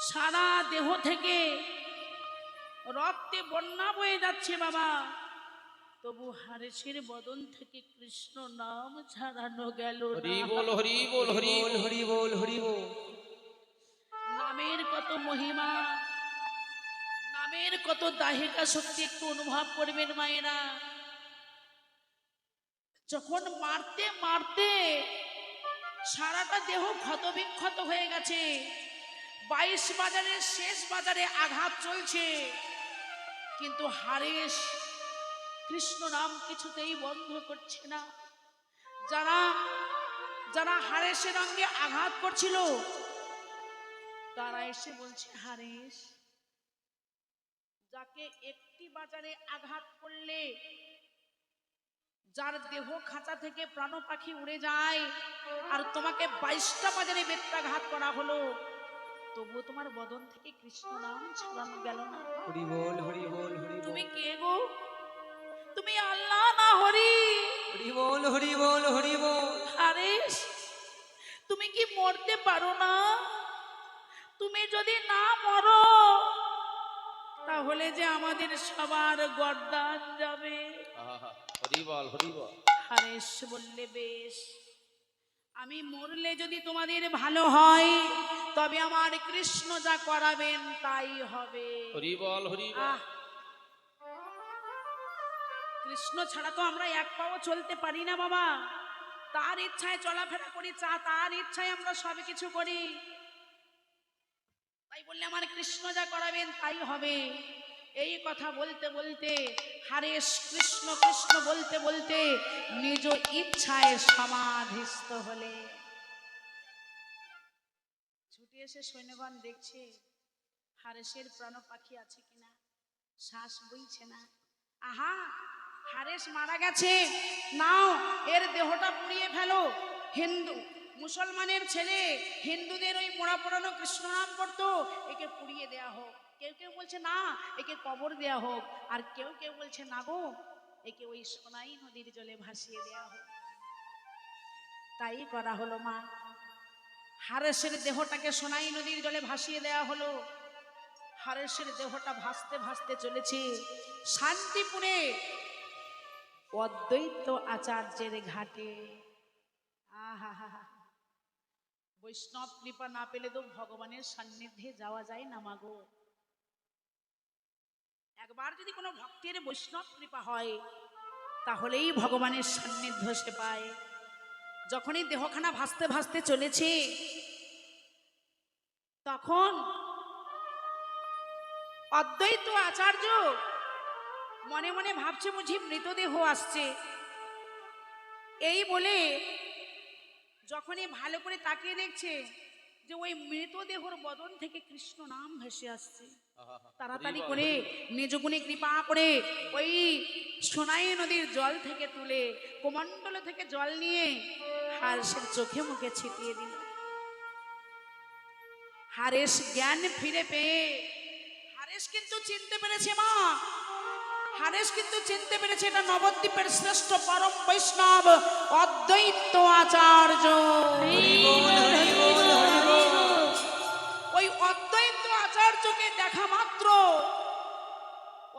সারা দেহ থেকে রক্তে বন্যা বয়ে যাচ্ছে বাবা, তবু হারেসের বদন থেকে কৃষ্ণ নাম ছাড়ানো গেল না। হরি বল হরি বল হরি বল হরি বল হরি বল। নামের কত মহিমা, নামের কত দাহিকা শক্তি একটু অনুভব করবেন মায়েরা। যখন মারতে মারতে সারাটা দেহ ক্ষত বিক্ষত হয়ে গেছে, 22 বাজারের শেষ বাজারে আঘাত চলছে, কিন্তু হারেস কৃষ্ণ নাম কিছুতেই বন্ধ করছে না। যারা যারা হারেসের অঙ্গে আঘাত করছিল তারা এসে বলছে, হারেস, যাকে একটি বাজারে আঘাত করলে যার দেহ খাঁচা থেকে প্রাণ পাখি উড়ে যায়, আর তোমাকে 22টা বাজারে বেত্রাঘাত করা হলো, তবুও তোমার বদন থেকে কৃষ্ণ নাম ছড়ানো গেল না। হরি বল হরি বল হরি বল। তুমি কে গো? তুমি আল্লাহ না হরি? হরি বল হরি বল হরি বল। হারেস, তুমি কি মরতে পারো না? তুমি যদি না মরো তাহলে যে আমাদের সবার গর্দান যাবে। হরি বল হরি বল। হারেস বললে, বেশ, আমি মরলে যদি তোমাদের ভালো হয় তবে আমার কৃষ্ণ যা করাবেন তাই হবে। হরি বল হরি বল। কৃষ্ণ ছাড়া তো আমরা এক পাও চলতে পারি না বাবা। তার ইচ্ছায় চলাফেরা করি, তার ইচ্ছায় আমরা সব কিছু করি। তাই বললে আমার কৃষ্ণ যা করাবেন তাই হবে। এই কথা বলতে বলতে হারেস কৃষ্ণ কৃষ্ণ বলতে বলতে নিজ ইচ্ছায় সমাধিস্থ হলে। ছুটে এসে সৈন্যগণ দেখছে হারেসের প্রাণ পাখি আছে কিনা, শ্বাস বইছে না। আহা, হারেস মারা গেছে, নাও এর দেহটা পুড়িয়ে ফেলো। হিন্দু মুসলমানের ছেলে, হিন্দুদের ওই মোড়া পোড়ানো কৃষ্ণ নাম করতো, একে পুড়িয়ে দেয়া হোক। কেউ কেউ বলছে না, একে কবর দেয়া হোক। আর কেউ কেউ বলছে না গো, একে ওই সোনাই নদীর জলে ভাসিয়ে দেয়া হোক। তাই করা হলো মা। হারেসের দেহটাকে সোনাই নদীর জলে ভাসিয়ে দেয়া হলো। হারেসের দেহটা ভাসতে ভাসতে চলেছে শান্তিপুরে অদ্বৈত আচার্যের ঘাটে। আহা, বৈষ্ণব কৃপা না পেলে তো ভগবানের সান্নিধ্যে যাওয়া যায় না মাগো। একবার যদি কোনো ভক্তের বৈষ্ণব কৃপা হয় তাহলেই ভগবানের সান্নিধ্য সে পায়। যখনই দেহখানা ভাসতে ভাসতে চলেছে তখন অদ্বৈত আচার্য মনে মনে ভাবছে বুঝি মৃতদেহ আসছে। এই বলে যখনই ভালো করে তাকিয়ে দেখছে যে ওই মৃতদেহর বদন থেকে কৃষ্ণ নাম ভেসে আসছে, তাড়াতাড়ি করে নিজ গুণে কৃপা করে ওই সোনাই নদীর জল থেকে তুলে কমণ্ডল থেকে জল নিয়ে হারেসের চোখে মুখে ছিটিয়ে দিল। হারেস জ্ঞান ফিরে পেয়ে, হারেস কিন্তু চিনতে পেরেছে মা, হারেস কিন্তু চিনতে পেরেছে এটা নবদ্বীপের শ্রেষ্ঠ পরম বৈষ্ণব অদ্বৈত আচার্য। ওই অদ্বৈত আচার্যকে দেখা মাত্র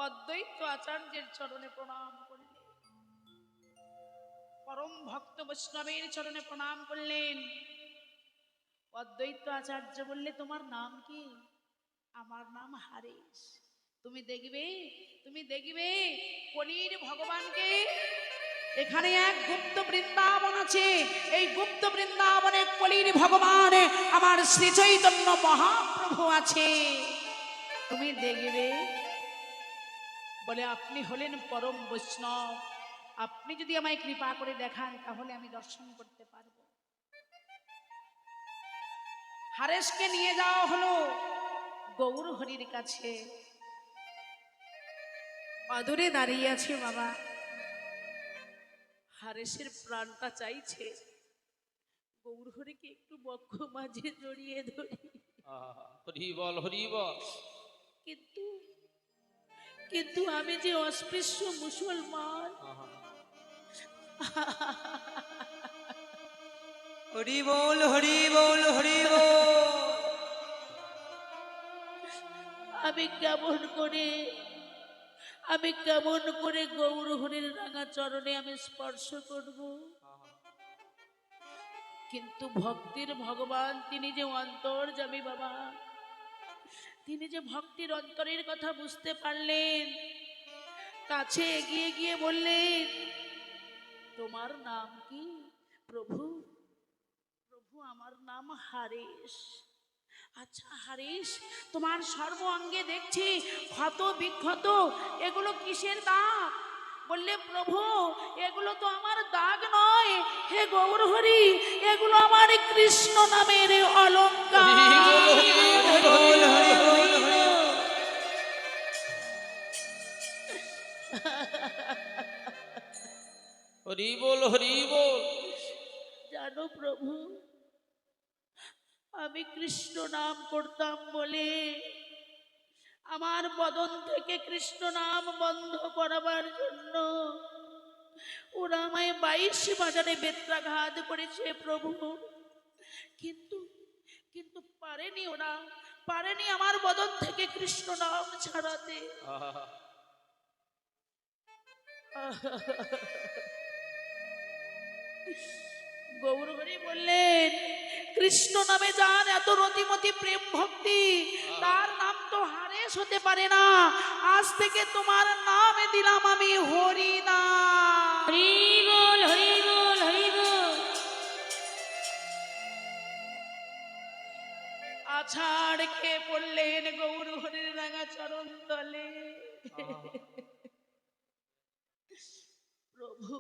অদ্বৈত আচার্যের চরণে প্রণাম করলেন, পরম ভক্ত বৈষ্ণবের চরণে প্রণাম করলেন। অদ্বৈত আচার্য বললে, তোমার নাম কি? আমার নাম হারেস। তুমি দেখবে কলির ভগবানকে। এখানে এক গুপ্ত বৃন্দাবন আছে, এই গুপ্ত বৃন্দাবনে কলির ভগবান আমার শ্রী চৈতন্য মহাপ্রভু আছে, তুমি দেখবে। বলে, আপনি হলেন পরম বৈষ্ণব, আপনি যদি আমায় কৃপা করে দেখান তাহলে আমি দর্শন করতে পারবো। হারেসকে নিয়ে যাওয়া হলো গৌর হরির কাছে। অদূরে দাঁড়িয়ে আছে বাবা, হারেসের প্রাণটা চাইছে গৌর হরিকে একটু বক্ষ মাঝে জড়িয়ে ধরি। হরি বল হরি বল। কিন্তু আমি যে অস্পৃশ্য মুসলমান। হরি বল হরি বল হরি বল। আমি কেমন করে গৌর হরির রাঙা চরণে আমি স্পর্শ করব? কিন্তু ভক্তির ভগবান তিনি যে অন্তর্যামী বাবা, তিনি যে ভক্তির অন্তরের কথা বুঝতে পারলেন, কাছে এগিয়ে গিয়ে বললেন, তোমার নাম কি? প্রভু, প্রভু আমার নাম হারেশ। আচ্ছা হারেশ, তোমার সর্ব অঙ্গে দেখছি ক্ষত বিক্ষত, এগুলো কিসের দাগ? বললে প্রভু এগুলো তো আমার দাগ নয়, হে গৌর হরি, এগুলো আমার কৃষ্ণ নামের অলঙ্কার। হরি বল হরি বল। জানো প্রভু, আমি কৃষ্ণ নাম করতাম বলে আমার বদন থেকে কৃষ্ণ নাম বন্ধ করাবার জন্য ওরা আমায় 22 বাজারে বেত্রাঘাত করেছে প্রভু। কিন্তু কিন্তু পারেনি, ওরা পারেনি আমার বদন থেকে কৃষ্ণ নাম ছাড়াতে। গৌরহরি বললেন, কৃষ্ণ নামে যার এত রতিমতি প্রেম ভক্তি, তার নাম তো হারেশ হতে পারে না। আজ থেকে তোমার নামে দিলাম আমি হরিনাম। হরি বল হরি বল হরি বল। আছাড় খেয়ে পড়লেন গৌরহরির রাঙা চরণ তলে। প্রভু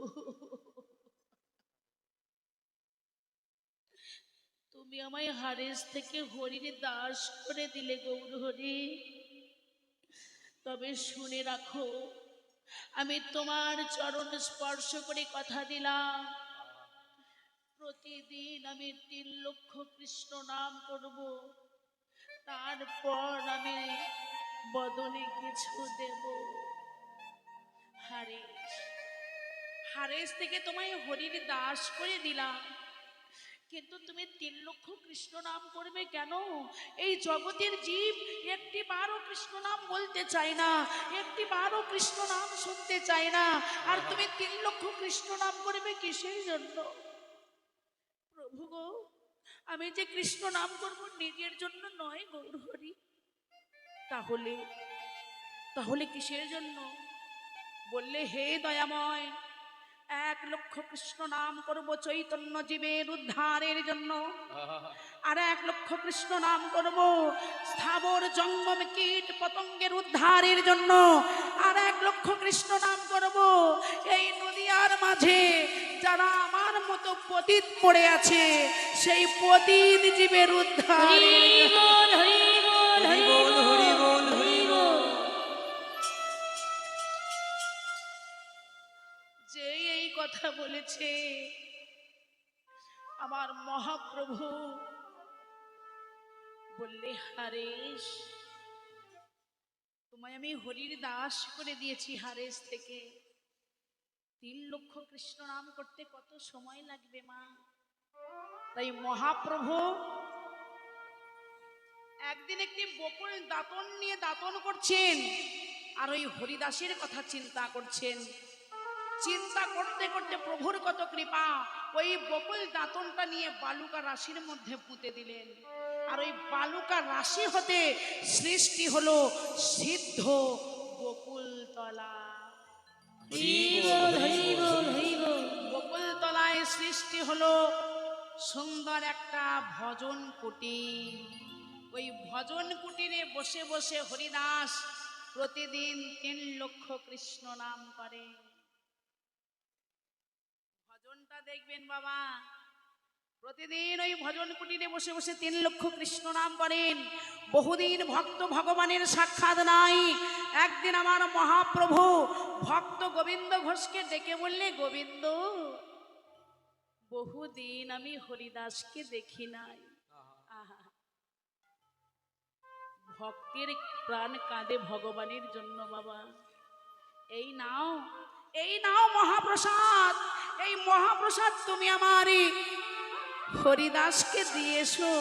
তুমি আমায় হারেস থেকে হরির দাস করে দিলে গৌরহরি। তবে শুনে রাখো, আমি তোমার চরণ স্পর্শ করে কথা দিলাম, প্রতিদিন আমি 3 লক্ষ কৃষ্ণ নাম করব, তারপর আমি বদনে কিছু দেব। হারেস, হারেস থেকে তোমায় হরির দাস করে দিলাম, কিন্তু তুমি 3 লক্ষ কৃষ্ণ নাম করবে কেন? এই জগতের জীব একটি বারও কৃষ্ণ নাম বলতে চায় না, একটি বারও কৃষ্ণ নাম শুনতে চায় না, আর তুমি 3 লক্ষ কৃষ্ণ নাম করবে কিসের জন্য? প্রভু গো, আমি যে কৃষ্ণ নাম করব নিজের জন্য নয় গৌরহরি, তাহলে তাহলে কিসের জন্য? বললে, হে দয়াময়, 1 লক্ষ কৃষ্ণ নাম করব চৈতন্য জীবের উদ্ধারের জন্য, আর 1 লক্ষ কৃষ্ণ নাম করব স্থাবর জঙ্গম কীট পতঙ্গের উদ্ধারের জন্য, আর 1 লক্ষ কৃষ্ণ নাম করব এই নদিয়ার মাঝে যারা আমার মতো পতিত পড়ে আছে সেই পতিত জীবের উদ্ধার। যে এই কথা বলেছে আমার মহাপ্রভু বললে, হারেশ, তোমায় আমি হরির দাস করে দিয়েছি, হারেশ থেকে 3 লক্ষ কৃষ্ণ নাম করতে কত সময় লাগবে মা? তাই মহাপ্রভু একদিন একটি বকুল দাঁতন নিয়ে দাঁতন করছেন, আর ওই হরিদাসের কথা চিন্তা করছেন। চিন্তা করতে করতে প্রভুর কত কৃপা, ওই বকুল দাঁতনটা নিয়ে বালুকা রাশির মধ্যে পুঁতে দিলেন, আর ওই বালুকা রাশি হতে সৃষ্টি হলো সিদ্ধ বকুল তলা। বকুল তলায় সৃষ্টি হলো সুন্দর একটা ভজন কুটির। ওই ভজন কুটিরে বসে বসে হরিদাস প্রতিদিন 3 লক্ষ কৃষ্ণ নাম করে। ভজনটা দেখবেন বাবা, প্রতিদিন ওই ভজন কুটিরে বসে বসে 3 লক্ষ কৃষ্ণ নাম করেন। বহুদিন ভক্ত ভগবানের সাক্ষাৎ নাই। একদিন আমার মহাপ্রভু ভক্ত গোবিন্দ ঘোষকে ডেকে বললে, গোবিন্দ, বহুদিন আমি হরিদাসকে দেখি নাই। আহা, ভক্তের প্রাণ কাঁদে ভগবানের জন্য বাবা। এই নাও, এই নাও মহাপ্রসাদ, এই মহাপ্রসাদ তুমি আমার হরিদাসকে দিয়েছো।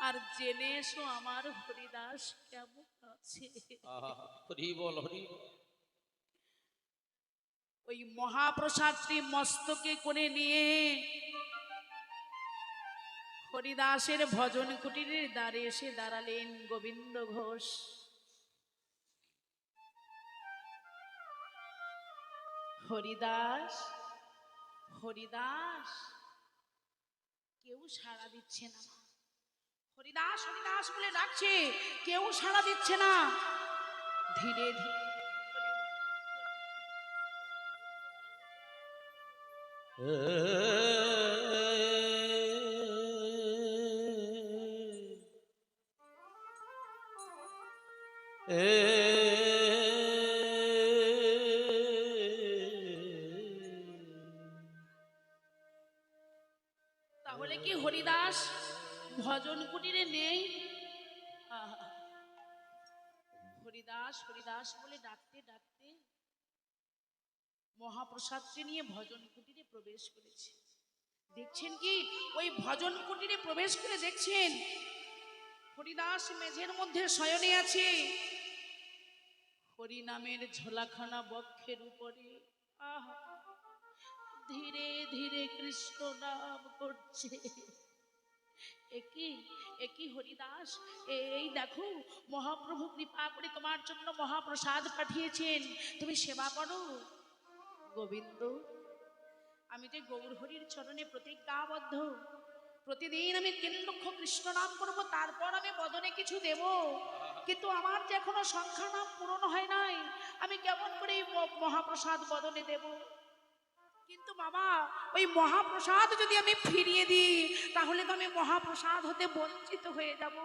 আর জেনে এসো আমার হরিদাস কেমন আছে। আহা, হরি বল হরি বল। ওই মহাপ্রসাদটি মস্তকে করে নিয়ে হরিদাসের ভজন কুটিরের দ্বারে এসে দাঁড়ালেন গোবিন্দ ঘোষ। হরিদাস, হরিদাস, কেউ সাড়া দিচ্ছে না। হরিদাস হরিদাস বলে ডাকছে, কেউ সাড়া দিচ্ছে না। ধীরে ধীরে তাহলে কি হরিদাস ভজন কুটিরে নেই? আহা, হরিদাস হরিদাস বলে ডাকতে ডাকতে মহাপ্রসাদকে নিয়ে ভজন কুটিরে প্রবেশ করেছে। দেখছেন কি ওই ভজন কুটিরে প্রবেশ করে দেখছেন হরিদাস মেঝের মধ্যে শয়নে আছে, হরি নামের ঝোলাখানা বক্ষের উপরে। আহা, ধীরে ধীরে কৃষ্ণ নাম করছে। একই একই হরিদাস, এই দেখো মহাপ্রভু কৃপা করে তোমার জন্য মহাপ্রসাদ পাঠিয়েছেন, তুমি সেবা করো। গোবিন্দ, আমি যে গৌর হরির চরণে প্রতিজ্ঞাবদ্ধ, প্রতিদিন আমি 3 লক্ষ কৃষ্ণ নাম করব, তারপর আমি বদনে কিছু দেব, কিন্তু আমার যে এখনো সংখ্যা নাম পূরণ হয় নাই, আমি কেমন করে এই মহাপ্রসাদ বদনে দেব? কিন্তু বাবা, ওই মহাপ্রসাদ যদি আমি ফিরিয়ে দিই তাহলে তো আমি মহাপ্রসাদ হতে বঞ্চিত হয়ে যাব।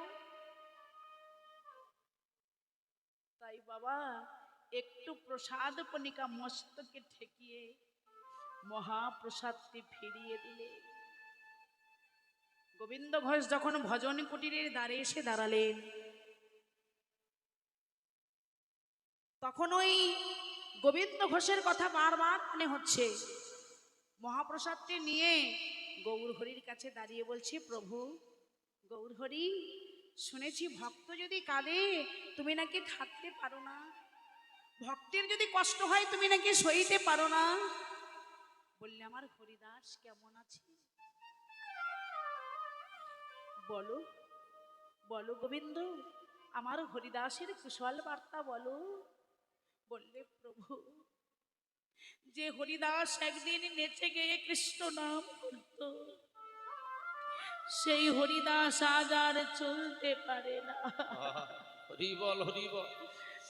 তাই বাবা একটু প্রসাদ কণিকা মস্তকে ঠেকিয়ে মহাপ্রসাদটি ফিরিয়ে দিলে। গোবিন্দ ঘোষ যখন ভজন কুটিরের দ্বারে এসে দাঁড়ালেন, তখন ওই গোবিন্দ ঘোষের কথা বারবার মনে হচ্ছে। মহাপ্রসাদটি নিয়ে গৌর হরির কাছে দাঁড়িয়ে বলছে, প্রভু গৌর হরি, শুনেছি ভক্ত যদি কাঁদে তুমি নাকি থাকতে পারো না, ভক্তের যদি কষ্ট হয় তুমি নাকি সইতে পারো না। বললে আমার হরিদাস কেমন আছে? বলো বলো গোবিন্দ, আমার হরিদাসের কুশল বার্তা বলো। বললে, প্রভু, যে হরিদাস একদিন নেচে গিয়ে কৃষ্ণ নাম করত, সেই হরিদাস আজ আর চলতে পারে না। আহা, হরি বল হরি বল।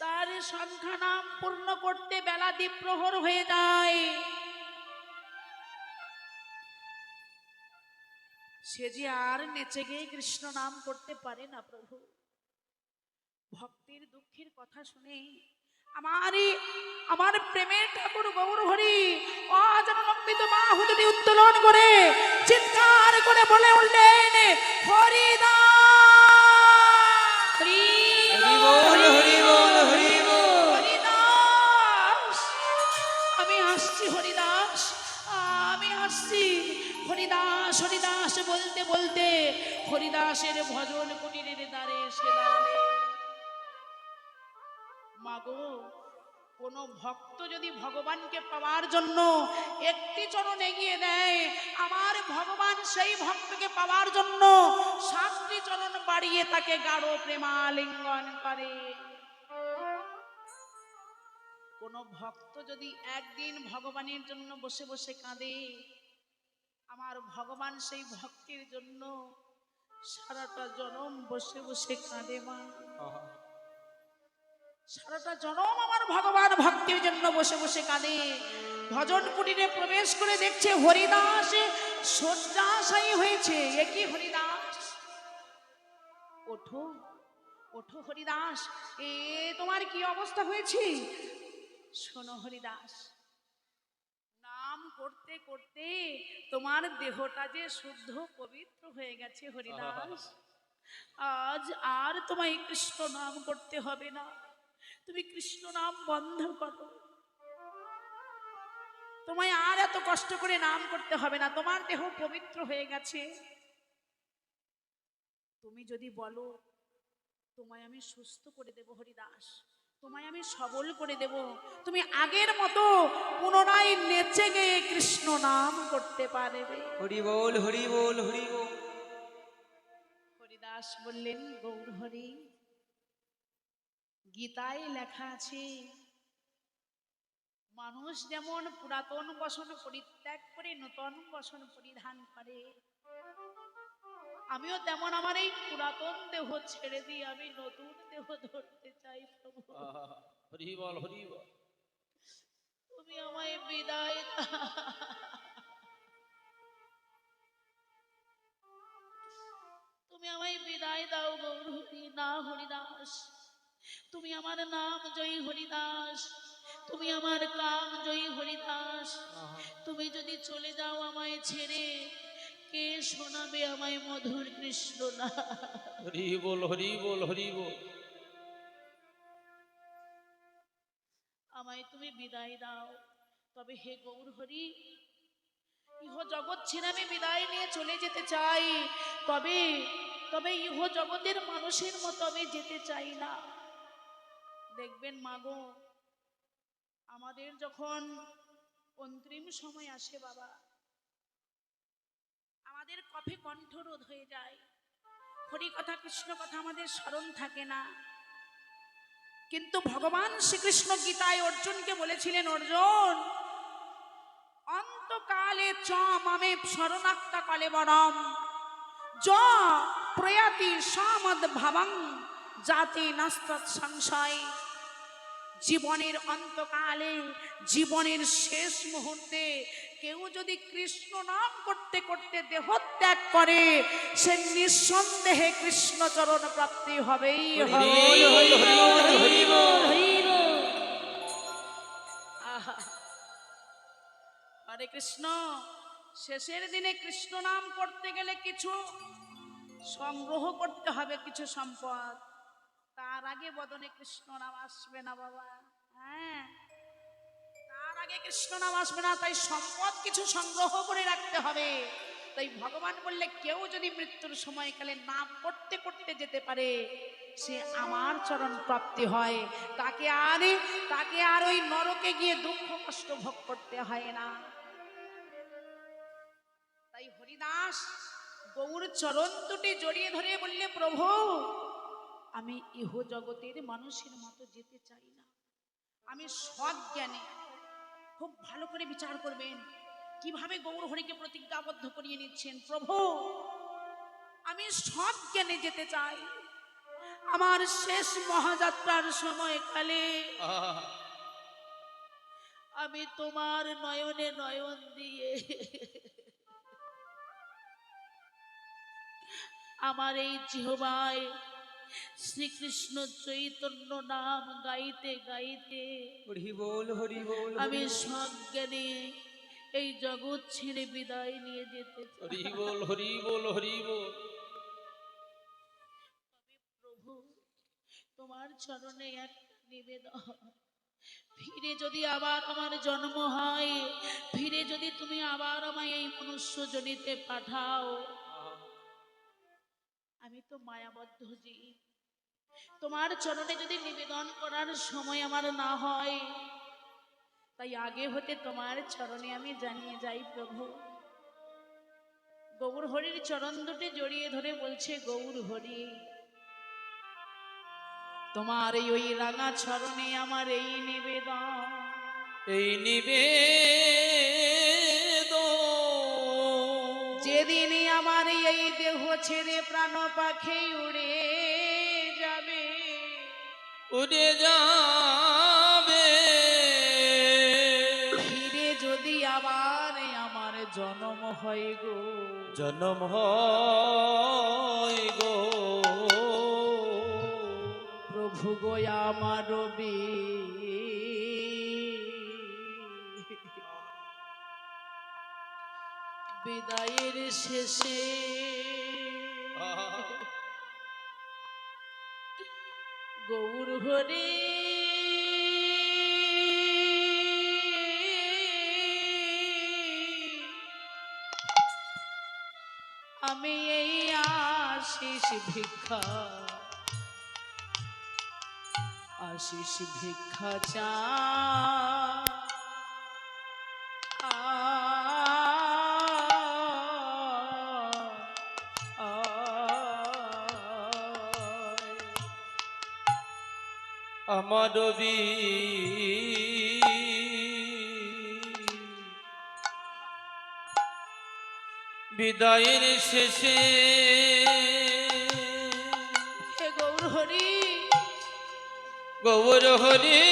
তার সংখ্যা নাম পূর্ণ করতে বেলা দ্বীপ্রহর হয়ে যায়। সে যে আর নেচে গিয়ে কৃষ্ণ নাম করতে পারে না। প্রভু, ভক্তের দুঃখের কথা শুনে আমার প্রেমের ঠাকুর গৌর হরি অজানলম্বিত বাহু দুটি উত্তোলন করে চিৎকার করে বলে উঠলেন, হরিদাস, হরিদাস, আমি আসছি হরিদাস, আমি আসছি। হরিদাস হরিদাস বলতে বলতে হরিদাসের ভজন কুটিরের দ্বারে এসে দাঁড়ালে। মাগো, কোন ভক্ত যদি ভগবানকে পাওয়ার জন্য একটি চরণ এগিয়ে দেয়, আমার ভগবান সেই ভক্তকে পাওয়ার জন্য 7টি চরণ বাড়িয়ে তাকে গাঢ় প্রেমালিঙ্গন করে। কোন ভক্ত যদি একদিন ভগবানের জন্য বসে বসে কাঁদে, আমার ভগবান সেই ভক্তের জন্য সারাটা জনম বসে বসে কাঁদে। মা, আহা, সারাটা জনম আমার ভগবান ভক্তির জন্য বসে বসে কাঁদে। ভজন কুটিরে প্রবেশ করে দেখছে হরিদাস শয্যাশায়ী হয়েছে। একই হরিদাস, ওঠো ওঠো হরিদাস, তোমার কি অবস্থা হয়েছে? শোনো হরিদাস, নাম করতে করতে তোমার দেহটা যে শুদ্ধ পবিত্র হয়ে গেছে হরিদাস, আজ আর তোমায় কৃষ্ণ নাম করতে হবে না, তুমি কৃষ্ণ নাম বন্ধ করো, তোমায় আর এত কষ্ট করে নাম করতে হবে না, তোমার দেহ পবিত্র হয়ে গেছে। তুমি যদি বলো তোমায় আমি সুস্থ করে দেব হরিদাস, তোমায় আমি সবল করে দেব, তুমি আগের মতো পুনরায় নেচে গিয়ে কৃষ্ণ নাম করতে পারবে। হরি বল হরি বল হরি বল। হরিদাস বললেন, গৌর হরি, গীতায় লেখা আছে মানুষ যেমন পুরাতন বসন পরিত্যাগ করে নতুন বসন পরিধান করে, আমিও তেমন আমার এই পুরাতন দেহ ছেড়ে দিয়ে আমি নতুন দেহ ধরতে চাই প্রভু। হরি বল হরি বল। তুমি আমায় বিদায় দাও। তুমি আমায় বিদায় দাও গৌর হরি। না হরিদাস, তুমি আমার নাম জয়ী হরিদাস, তুমি আমার কাম জয়ী হরিদাস, তুমি যদি চলে যাও আমায় ছেড়ে, কে শোনাবে আমায় মধুর কৃষ্ণ না? হরি বল হরি বল হরি বল। আমায় তুমি বিদায় দাও। তবে হে গৌর হরি, ইহ জগৎ ছেড়ে আমি বিদায় নিয়ে চলে যেতে চাই, তবে তবে ইহ জগতের মানুষের মতো আমি যেতে চাই না। দেখবেন মাগো, আমাদের যখন অন্তিম সময় আসে বাবা, আমাদের কফে কণ্ঠরোধ হয়ে যায়, হরি কথা কৃষ্ণ কথা আমাদের স্মরণ থাকে না। কিন্তু ভগবান শ্রীকৃষ্ণ গীতায় অর্জুনকে বলেছিলেন, অর্জুন, অন্তকালে চ মামে শরণাক্তা কলেবরম য প্রয়াতি সমদ ভাবং জাতি নাস্তৎ সংশয়। জীবনের অন্তকালে, জীবনের শেষ মুহূর্তে কেউ যদি কৃষ্ণ নাম করতে করতে দেহত্যাগ করে, সে নিঃসন্দেহে কৃষ্ণচরণ প্রাপ্তি হবেই হবে। আহা, হরে কৃষ্ণ। শেষের দিনে কৃষ্ণ নাম করতে গেলে কিছু সংগ্রহ করতে হবে, কিছু সম্পদ। তার আগে বদনে কৃষ্ণ নাম আসবে না বাবা। হ্যাঁ, তার আগে কৃষ্ণ নাম আসবে না, তাই সম্পদ কিছু সংগ্রহ করে রাখতে হবে। তাই ভগবান বললে, কেউ যদি মৃত্যুর সময়কালে নাম করতে করতে যেতে পারে, সে আমার চরণ প্রাপ্তি হয়, তাকে আর ওই নরকে গিয়ে দুঃখ কষ্ট ভোগ করতে হয় না। তাই হরিদাস গৌর চরণ দুটি জড়িয়ে ধরে বললে, প্রভু, আমি ইহ জগতের মানুষের মতো যেতে চাই না। আমি সজ্ঞানে, খুব ভালো করে বিচার করবেন কিভাবে গৌর হরিকে প্রতিজ্ঞাবদ্ধ করিয়ে নিচ্ছেন। প্রভু, আমি সজ্ঞানে যেতে চাই। আমার শেষ মহাযাত্রার সময়কালে আমি তোমার নয়নে নয়ন দিয়ে আমার এই জিহ্বায় শ্রীকৃষ্ণ চৈতন্য নাম গাইতে গাইতে হরি বল হরি বল। আমি সজ্ঞানে এই জগৎ ছেড়ে বিদায় নিয়ে যেতে চাই। হরি বল হরি বল হরি বল। প্রভু, তোমার চরণে একটা নিবেদন, ফিরে যদি আবার আমার জন্ম হয়, ফিরে যদি তুমি আবার আমায় এই মনুষ্য জনিতে পাঠাও, আমি তো মায়াবদ্ধ জীব, তোমার চরণে যদি নিবেদন করার সময় আমার না হয়, তাই আগে হতে তোমার চরণে আমি জানিয়ে যাই প্রভু। গৌর হরির চরণ দুটি জড়িয়ে ধরে বলছে, গৌর হরি, তোমার ওই রাঙা চরণে আমার এই নিবেদন, এই নিবেদন, যেদিনই আমার এই দেহ ছেড়ে প্রাণ পাখি উড়ে যাবে, উড়ে যাবে, ফিরে যদি আবার আমার জন্ম হয় গো, জন্ম হয় গো, প্রভু গো আমার বিদায়ের শেষে গৌর হরি আমি এই আশিস ভিক্ষা আশিস ভিক্ষা চা আমার বিদায়ের শেষে হে গৌর হরি গৌর হরি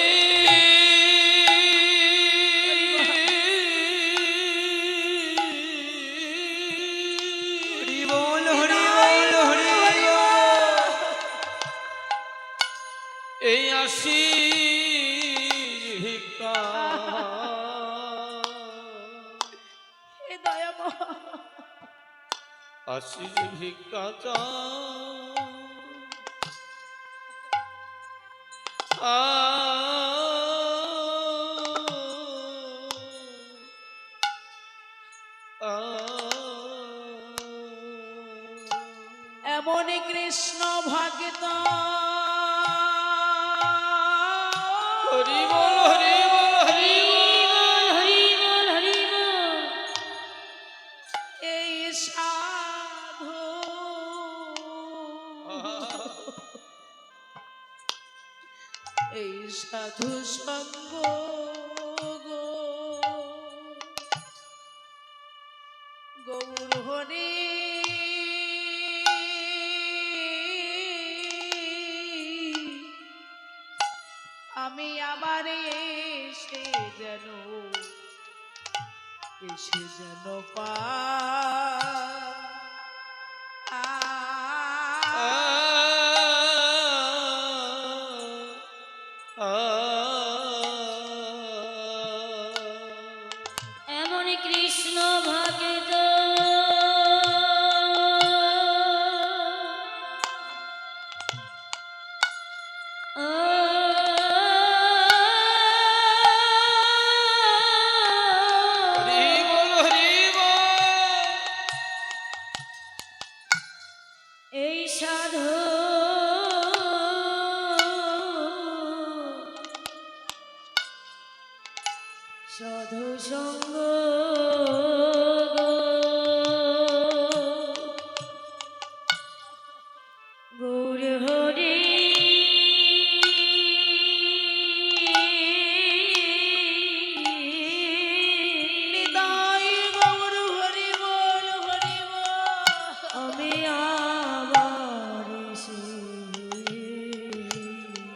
হরি বল হরি বল হরি বল। এই আসি ভিক্ষা হে দয়াময় আশিস ভিক্ষা চা এমনই কৃষ্ণ ভক্ত হরি বল হরি বল হরি এই সাধু এই সাধু সঙ্গ গো গৌর হরি আমি আবার এসে যেন পা এমনই কৃষ্ণ ভক্ত হরি বল হরি বল এই সাধু সাধু সঙ্গ গৌর হরি নিতাই গৌর হরি বল হরি বল। আমি আবার এসে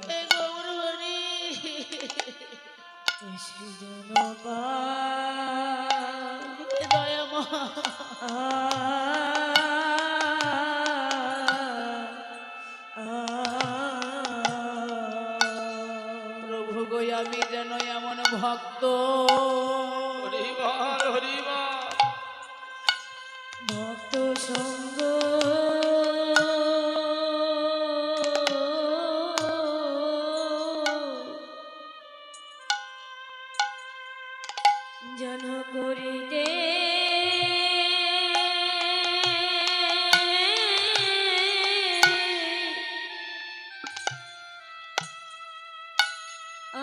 হে গৌর হরি এসে যেন হে দয়াময় প্রভু গো আমি যেন এমন ভক্ত হরি বল হরি বল ভক্ত সঙ্গ যেন করিতে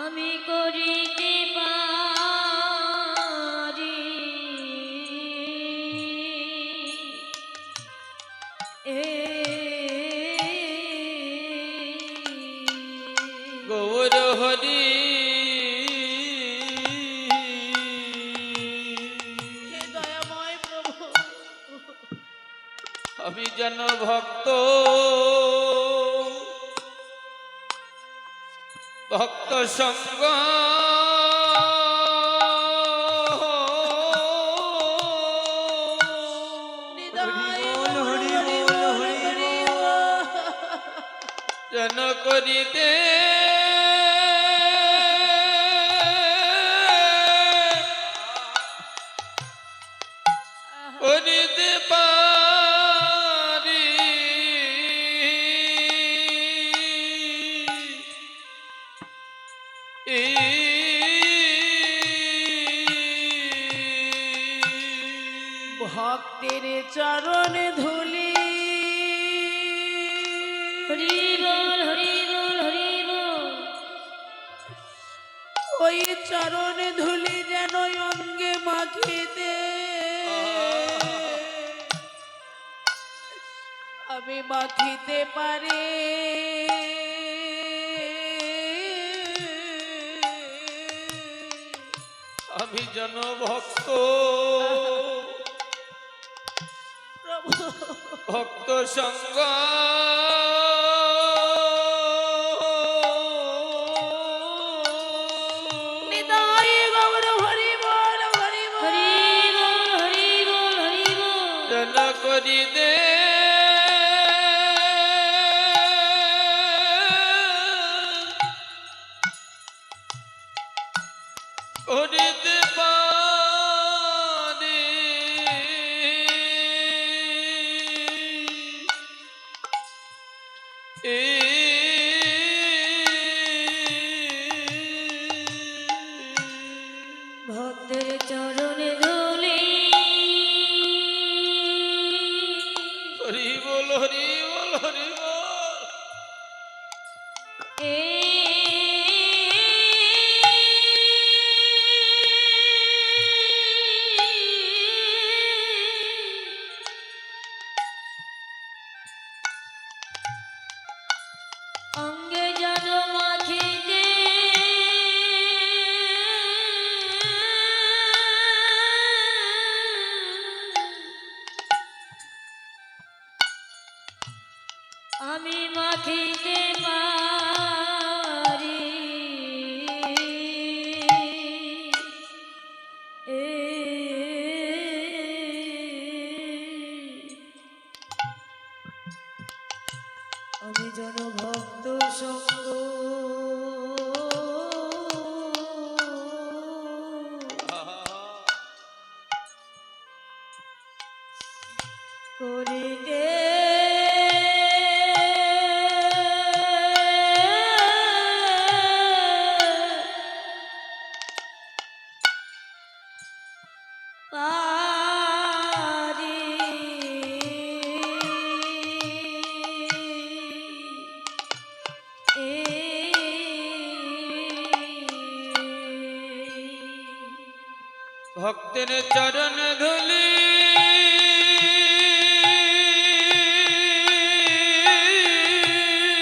আমি করিতে পারি গৌর হরি হে দয়াময় প্রভু আমি যেন ভক্ত ভক্ত সঙ্গ নিতাই বল গৌর হরি হরি বল বল হরি হরি বল। বল। যেন করিতে করিতে পারি ভক্তের চরণ ধুলি ওই চরণ ধুলি যেন অঙ্গে মাখিতে আমি মাখিতে পারি। আমি যেন ভক্ত প্রভু ভক্ত সঙ্গ নিতাই গৌর হরি বল হরি বল। হরি বল হরি বল হরি বল। যেন করি দে করিতে পারি ভক্তের চরণে ধুলি হরি বল হরি বল হরি বল। এ অঙ্গে যেন মাখিতে আমি মাখিতে পারি। এ আমি যেন ভক্ত সঙ্গ করিতে পারি। ভক্তের চরণ ধুলি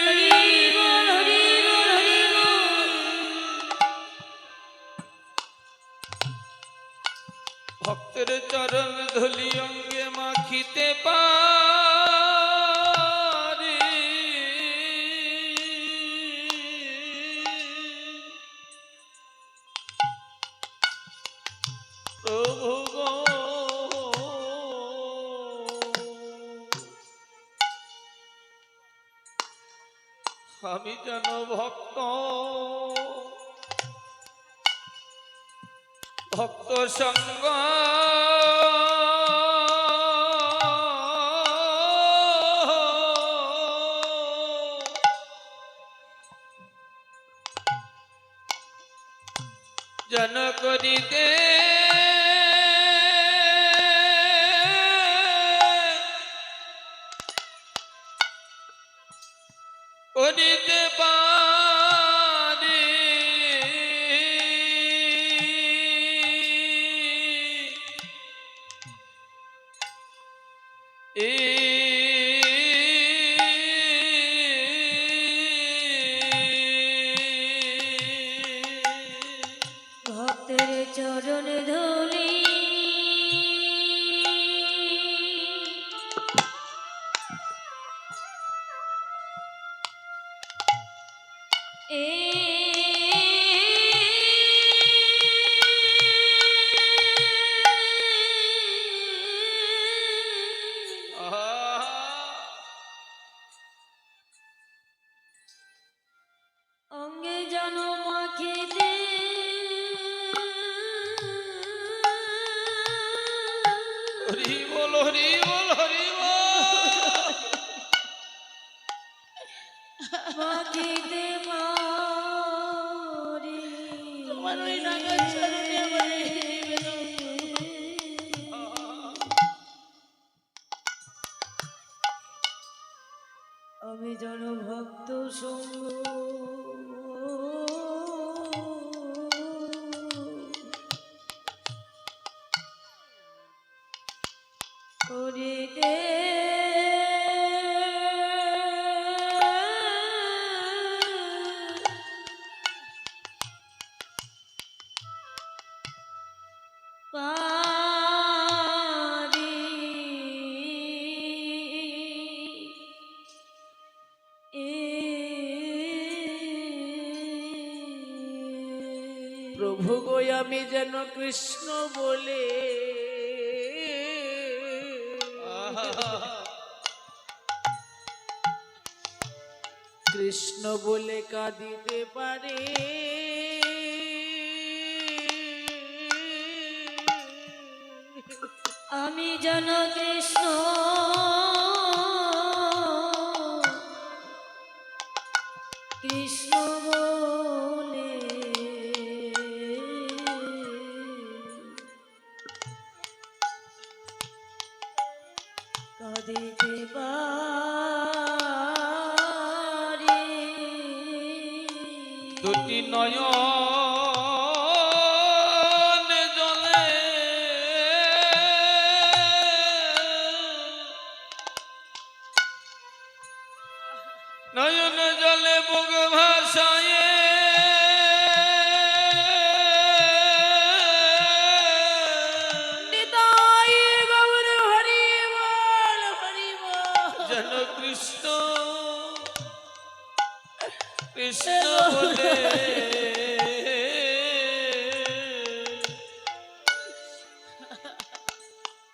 হরি বল হরি বল হরি বল। ভক্তের চরণ ধুলি অঙ্গে মাখিতে পারি প্রভু গো আমি যেন ভক্ত ভক্ত সঙ্গ যেন করিতে করিতে পারি ভক্তের চরণ ধুলি অঙ্গে যেন মাখিতে হরি বল হরি বল হরি বল। মাখিতে পারি। তোমার ওই নাগাল চরণে আমার এই নিবেদন। আমি যেন ভক্ত সঙ্গ প্রভু গো আমি যেন কৃষ্ণ বলে কৃষ্ণ বলে কাঁদিতে পারে আমি যেন কৃষ্ণ কৃষ্ণ বলে কাঁদিতে পারি দুটি নয়ন জলে নয়ন জলে বুক ভাসায়ে নিতাই গৌর হরি বল হরি বল যেন কৃষ্ণ কৃষ্ণ বলে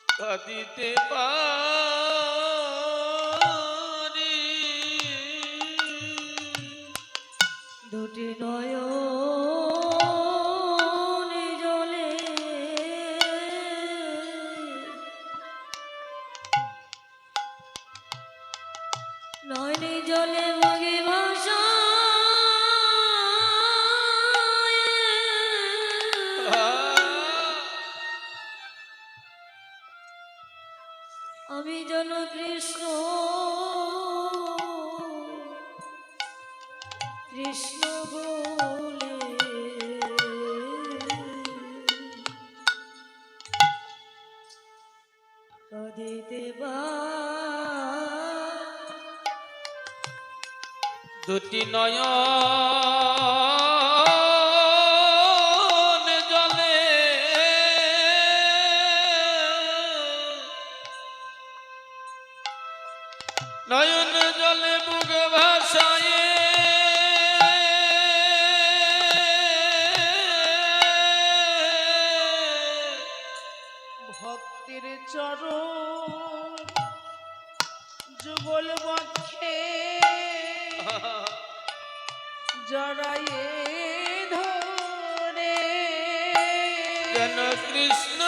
কাঁদিতে পারি দুটি নয়ন জলে নয়নে জলে মগে ভাষা আমি যেন কৃষ্ণ কৃষ্ণ বলে কাঁদিতে দুটি নয়ন জলে নয়ন জলে বুক ভাসায়ে ভক্তের চরণ যুগল বক্ষে জড়ায়ে ধরে যেন কৃষ্ণ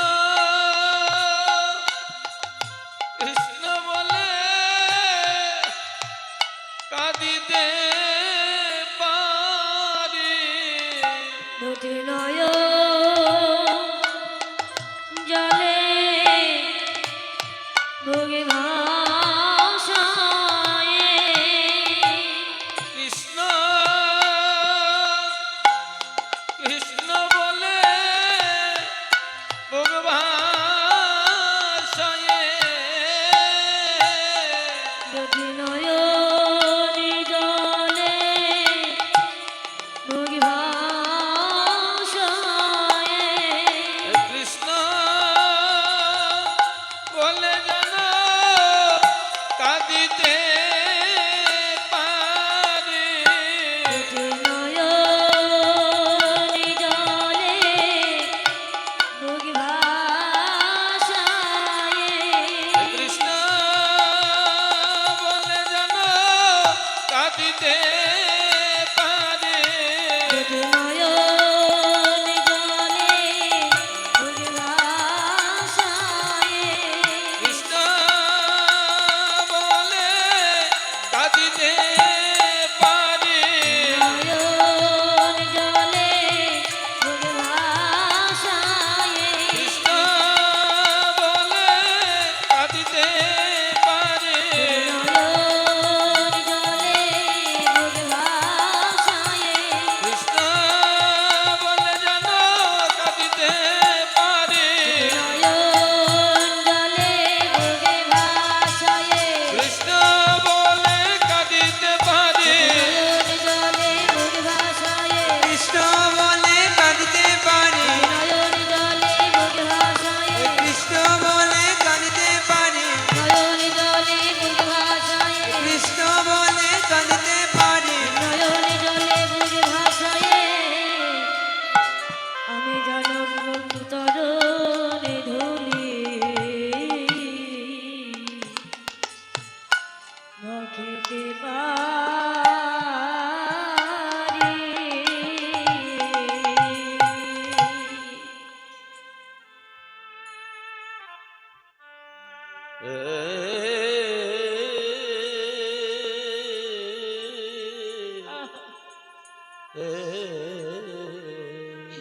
কৃষ্ণ বলে কাঁদিতে পারি দুটি নয়ন জলে ভোগে ভাষায়ে কৃষ্ণ কৃষ্ণ বলে ভগবান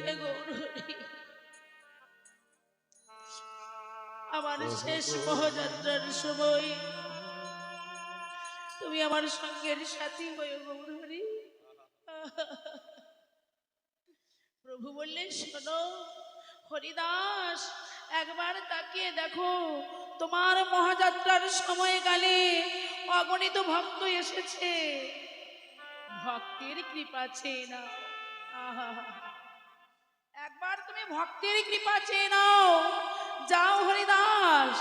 হে গৌরহরি, আমার শেষ মহাযাত্রার সময় তুমি আমার সঙ্গের সাথী হয়ে গৌরহরি। প্রভু বললেন, শোনো হরিদাস, একবার তাকিয়ে দেখো, তোমার মহাযাত্রার সময়কালে অগণিত ভক্ত এসেছে, ভক্তের কৃপা চেয়ে নাও। আহা, একবার তুমি ভক্তের কৃপা চেয়ে নাও। যাও হরিদাস,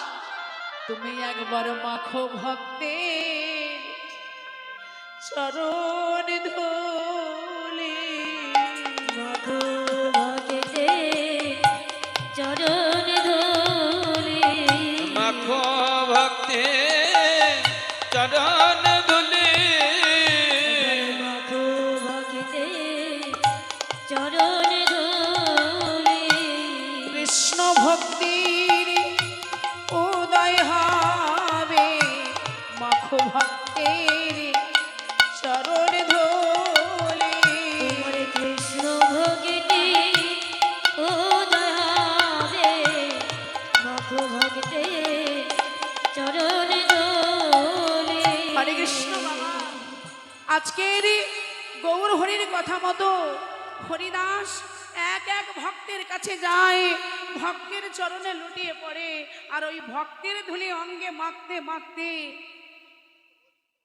তুমি একবার মাখো ভক্তের চরণ ধুলি। মাখো ভক্তে চরণ ধুলি। মাখো ভক্তে চরণ ধুলি। মাখো ভক্তে চরণ ধুলি। কৃষ্ণ ভক্তির উদয় হবে, মাখো ভক্তের চরণ ধুলি। তোমার কৃষ্ণ ভক্তি উদয় হবে, মাখো ভক্তে চরণ ধুলি। হরে কৃষ্ণ বাবা। আজকের গৌর হরির কথা মতো হরিদাস এক এক ভক্তের কাছে যায়, ভক্তের চরণে লুটিয়ে পড়ে, আর ওই ভক্তের ধুলি অঙ্গে মাখতে মাখতে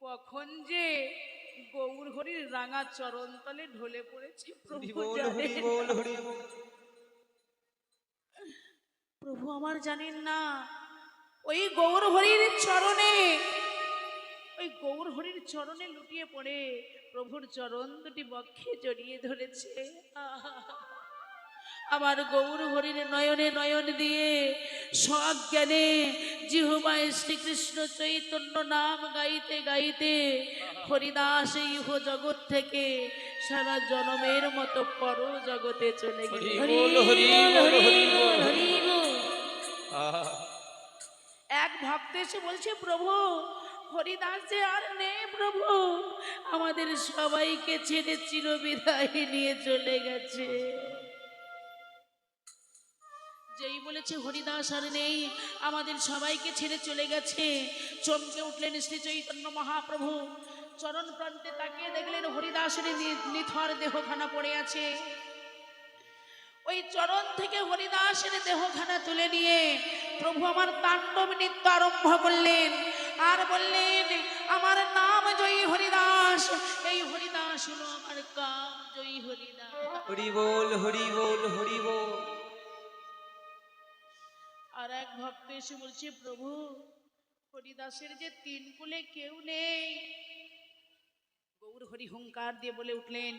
কখন যে গৌর হরির রাঙা চরণ তলে ঢলে পড়েছে প্রভু জানেন। প্রভু আমার জানেন না। ওই গৌর হরির চরণে, ওই গৌর হরির চরণে লুটিয়ে পড়ে প্রভুর চরণ দুটি বক্ষে জড়িয়ে ধরেছে। আহা! আমার গৌর হরির নয়নে নয়ন দিয়ে সজ্ঞানে জিহ্বায় শ্রীকৃষ্ণ চৈতন্য নাম গাইতে গাইতে হরিদাস এই ইহ জগৎ থেকে সারা জনমের মতো পর জগতে চলে গেল। হরি বল, হরি বল, হরি বল। হরি বল। আহা, এক ভক্ত এসে বলছে, প্রভু হরিদাস যে আর নেই প্রভু, আমাদের সবাইকে ছেড়ে চিরবিদায় নিয়ে চলে গেছে। যেই বলেছে হরিদাস আর নেই, আমাদের সবাইকে ছেড়ে চলে গেছে, চমকে উঠলেন শ্রী চৈতন্য মহাপ্রভু। চরণ প্রান্তে তাকিয়ে দেখলেন হরিদাসের নিথর দেহখানা পড়ে আছে। ওই চরণ থেকে হরিদাসের দেহখানা তুলে নিয়ে প্রভু আমার তাণ্ডব নৃত্য আরম্ভ করলেন, আর বললেন, আমার নাম জয়ী হরিদাস, এই হরিদাস হলো আমার কাম জয়ী হরিদাস। হরি বল, হরি বল, হরি বল। আর এক ভক্ত এসে বলছে, প্রভু হরিদাসের যে তিন কুলে কেউ নেই। গৌর হরি হুঙ্কার দিয়ে বলে উঠলেন,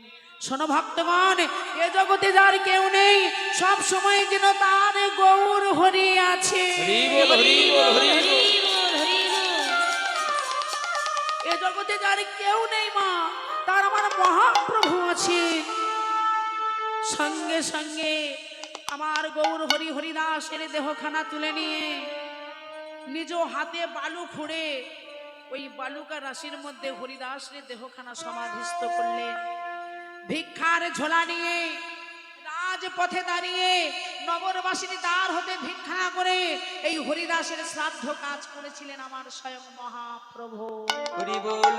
শোনো ভক্তগণ, এ জগতে যার কেউ নেই, সব সময় যেন তার গৌর হরি আছে। হরি বল, হরি বল, হরি বল। হরি বল, হরি বল। এ জগতে যার কেউ নেই মা, তার আমার মহাপ্রভু আছে। সঙ্গে সঙ্গে আমার গৌর হরি হরিদাসের দেহখানা তুলে নিয়ে নিজ হাতে বালু খুঁড়ে ওই বালুকা রাশির মধ্যে হরিদাসের দেহখানা সমাধিস্থ করলেন। ভিক্ষার ঝোলা নিয়ে রাজপথে দাঁড়িয়ে নগরবাসীর দ্বার হতে ভিক্ষা করে এই হরিদাসের শ্রাদ্ধ কাজ করেছিলেন আমার স্বয়ং মহাপ্রভু। হরি বল।